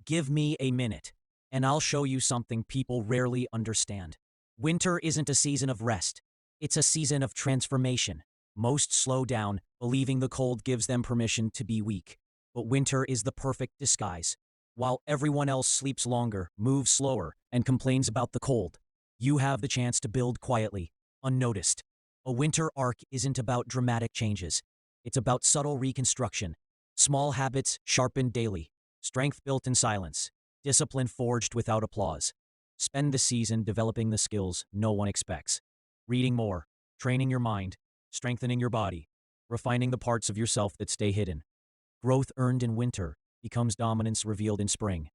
Give me a minute, and I'll show you something people rarely understand. Winter isn't a season of rest. It's a season of transformation. Most slow down, believing the cold gives them permission to be weak. But winter is the perfect disguise. While everyone else sleeps longer, moves slower, and complains about the cold, you have the chance to build quietly, unnoticed. A winter arc isn't about dramatic changes. It's about subtle reconstruction. Small habits sharpened daily. Strength built in silence. Discipline forged without applause. Spend the season developing the skills no one expects. Reading more, training your mind, strengthening your body, refining the parts of yourself that stay hidden. Growth earned in winter becomes dominance revealed in spring.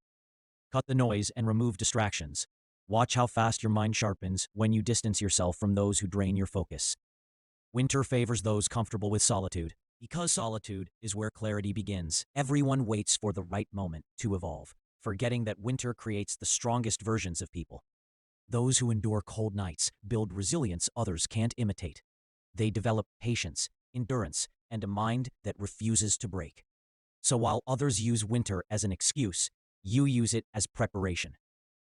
Cut the noise and remove distractions. Watch how fast your mind sharpens when you distance yourself from those who drain your focus. Winter favors those comfortable with solitude. Because solitude is where clarity begins, everyone waits for the right moment to evolve, forgetting that winter creates the strongest versions of people. Those who endure cold nights build resilience others can't imitate. They develop patience, endurance, and a mind that refuses to break. So while others use winter as an excuse, you use it as preparation.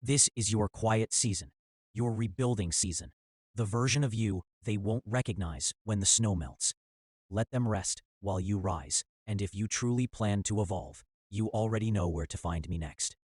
This is your quiet season, your rebuilding season, the version of you they won't recognize when the snow melts. Let them rest while you rise, and if you truly plan to evolve, you already know where to find me next.